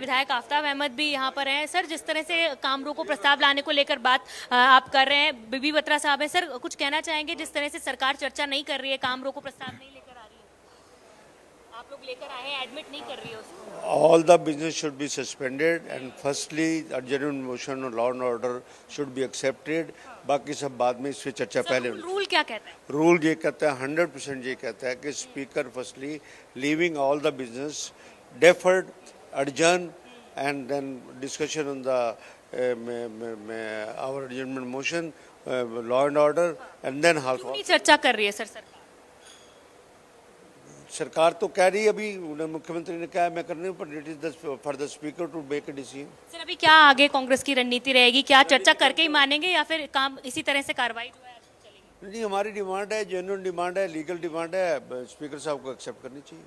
विधायक आफ्ताब अहमद भी यहाँ पर हैं। सर, जिस तरह से काम रोको प्रस्ताव लाने को लेकर बात आप कर रहे हैं, बीबी बत्रा साहब हैं, सर कुछ कहना चाहेंगे? जिस तरह से सरकार चर्चा नहीं कर रही है, काम रोको प्रस्ताव नहीं लेकर आ रही है, आप लोग लेकर आए हैं, एडमिट नहीं कर रही है उसको। All the business should be suspended and firstly adjournment motion on law and order should be accepted. बाकी सब बाद में इस पे चर्चा पहले रूल क्या कहता है? रूल ये कहता है 100% ये कहता है कि speaker firstly leaving all the business deferred adjourn and then discussion on the our adjournment motion law and order and then क्यों नहीं चर्चा कर रही है सर सरकार? सरकार तो कह रही है, अभी मुख्यमंत्री ने कहा मैं करने पर it is for the speaker to make a decision. Sir, अभी क्या आगे कांग्रेस की रणनीति रहेगी? क्या चर्चा करके ही मानेंगे या फिर काम इसी तरह से कार्रवाई जो है चलेगी? नहीं, हमारी डिमांड है, जेन्युइन डिमांड है, लीगल डिमांड है, स्पीकर साहब को एक्सेप्ट करनी चाहिए।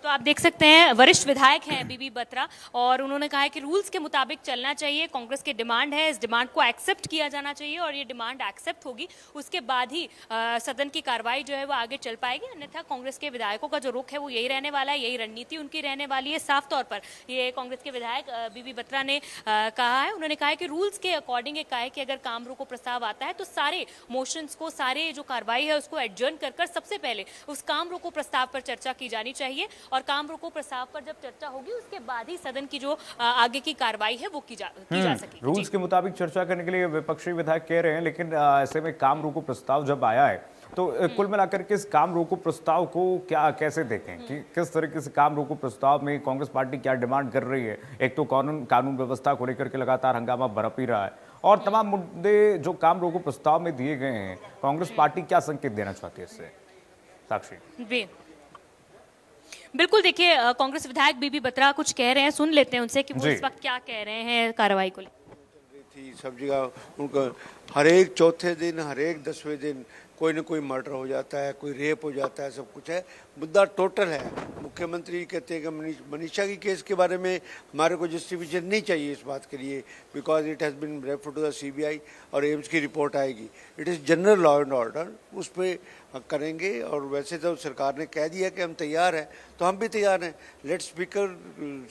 तो आप देख सकते हैं वरिष्ठ विधायक हैं बीबी बत्रा, और उन्होंने कहा है कि रूल्स के मुताबिक चलना चाहिए। कांग्रेस की डिमांड है, इस डिमांड को एक्सेप्ट किया जाना चाहिए और ये डिमांड एक्सेप्ट होगी उसके बाद ही सदन की कार्रवाई जो है वो आगे चल पाएगी। अन्यथा कांग्रेस के विधायकों का जो रुख है वो यही रहने वाला है, यही रणनीति उनकी रहने वाली है। साफ तौर पर ये कांग्रेस के विधायक बीबी बत्रा ने कहा है। उन्होंने कहा है कि रूल्स के अकॉर्डिंग ये कहा है कि अगर काम रोको प्रस्ताव आता है तो सारे मोशंस को, सारे जो कार्रवाई है उसको एडजर्न कर सबसे पहले उस काम रोको प्रस्ताव पर चर्चा की जानी चाहिए और काम रोको प्रस्ताव पर जब चर्चा होगी उसके बाद ही सदन की जो आगे की कार्रवाई है वो की जा सकेगी। रूल्स के मुताबिक चर्चा करने के लिए विपक्षी विधायक कह रहे हैं, लेकिन ऐसे में काम रोको प्रस्ताव जब आया है तो कुल मिलाकर के इस काम रोको प्रस्ताव को क्या कैसे देखें कि किस तरीके से काम रोको प्रस्ताव में कांग्रेस पार्टी क्या डिमांड कर रही है? एक तो कानून व्यवस्था को लेकर के लगातार हंगामा बरप ही रहा है और तमाम मुद्दे जो काम रोको प्रस्ताव में दिए गए हैं, कांग्रेस पार्टी क्या संकेत देना चाहती है इससे? साक्षी बिल्कुल, देखिए कांग्रेस विधायक बीबी बत्रा कुछ कह रहे हैं, सुन लेते हैं उनसे कि वो इस वक्त क्या कह रहे हैं कार्रवाई को लेकर। सब जगह उनका हर एक चौथे दिन, हर एक 10वें दिन कोई ना कोई मर्डर हो जाता है, कोई रेप हो जाता है, सब कुछ है। मुद्दा टोटल है। मुख्यमंत्री कहते हैं कि मनीषा की केस के बारे में हमारे को जस्टिफिकेशन नहीं चाहिए इस बात के लिए, because it has been refer to the CBI और एम्स की रिपोर्ट आएगी। It is general law and order, उस पर करेंगे। और वैसे तो सरकार ने कह दिया कि हम तैयार हैं, तो हम भी तैयार हैं। लेट स्पीकर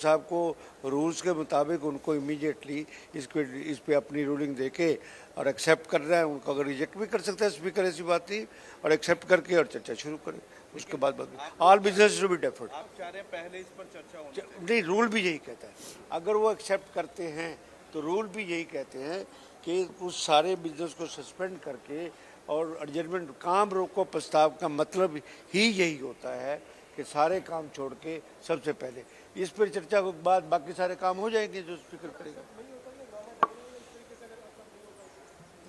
साहब को रूल्स के मुताबिक उनको इमीडिएटली इस पे अपनी रूलिंग दे के और एक्सेप्ट कर रहे हैं, उनको अगर रिजेक्ट भी कर सकते हैं स्पीकर, ऐसी बात नहीं, और एक्सेप्ट करके और चर्चा शुरू करें। उसके बाद all business to be deferred. आप चाह रहे हैं पहले इस पर चर्चा हो? नहीं, रूल भी यही कहता है। अगर वो एक्सेप्ट करते हैं तो रूल भी यही कहते हैं कि उस सारे बिजनेस को सस्पेंड करके और एडजर्नमेंट, काम रोको प्रस्ताव का मतलब ही यही होता है कि सारे काम छोड़ के सबसे पहले इस पर चर्चा के बाद बाकी सारे काम हो जाएंगे जो स्पीकर करेगा।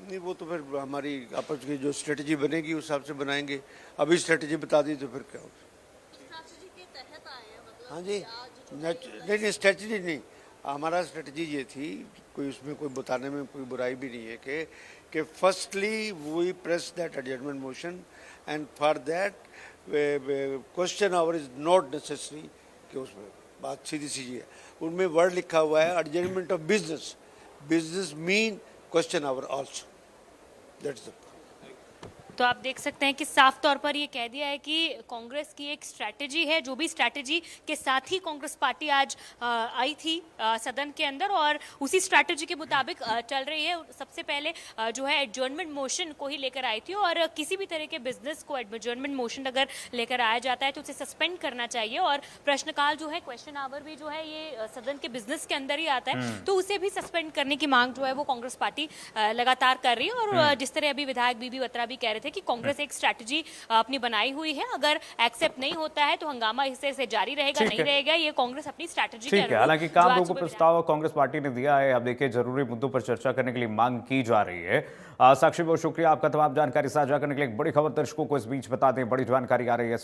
नहीं, वो तो फिर हमारी आपस की जो स्ट्रेटजी बनेगी उस हिसाब से बनाएंगे। अभी स्ट्रेटजी बता दी तो फिर क्या होगा? हाँ जी, नहीं स्ट्रेटजी नहीं, हमारा स्ट्रेटजी ये थी, कोई उसमें कोई बताने में कोई बुराई भी नहीं है कि firstly we press that adjournment motion and for that question hour is not necessary, कि उसमें बात सीधी सीधी है। उनमें वर्ड लिखा हुआ है adjournment of business, business mean question our also, that's the. तो आप देख सकते हैं कि साफ तौर पर ये कह दिया है कि कांग्रेस की एक स्ट्रैटेजी है, जो भी स्ट्रैटेजी के साथ ही कांग्रेस पार्टी आज आई थी सदन के अंदर और उसी स्ट्रैटेजी के मुताबिक चल रही है। सबसे पहले जो है एडजर्नमेंट मोशन को ही लेकर आई थी और किसी भी तरह के बिजनेस को एडजर्नमेंट मोशन अगर लेकर आया जाता है तो उसे सस्पेंड करना चाहिए और प्रश्नकाल जो है, क्वेश्चन आवर भी जो है ये सदन के बिजनेस के अंदर ही आता है, तो उसे भी सस्पेंड करने की मांग जो है वो कांग्रेस पार्टी लगातार कर रही है। और जिस तरह अभी विधायक बीबी बत्रा भी कह रहे थे कि कांग्रेस एक स्ट्रैटेजी अपनी बनाई हुई है, अगर एक्सेप्ट नहीं होता है तो हंगामा इससे से जारी रहेगा, नहीं रहेगा, ये कांग्रेस अपनी स्ट्रैटेजी ठीक है। हालांकि काम रोको प्रस्ताव कांग्रेस पार्टी ने दिया है, अब देखिए जरूरी मुद्दों पर चर्चा करने के लिए मांग की जा रही है। साक्षी, बहुत शुक्रिया आपका तमाम जानकारी साझा करने के लिए। एक बड़ी खबर दर्शकों को इस बीच बता दें, बड़ी जानकारी आ रही है।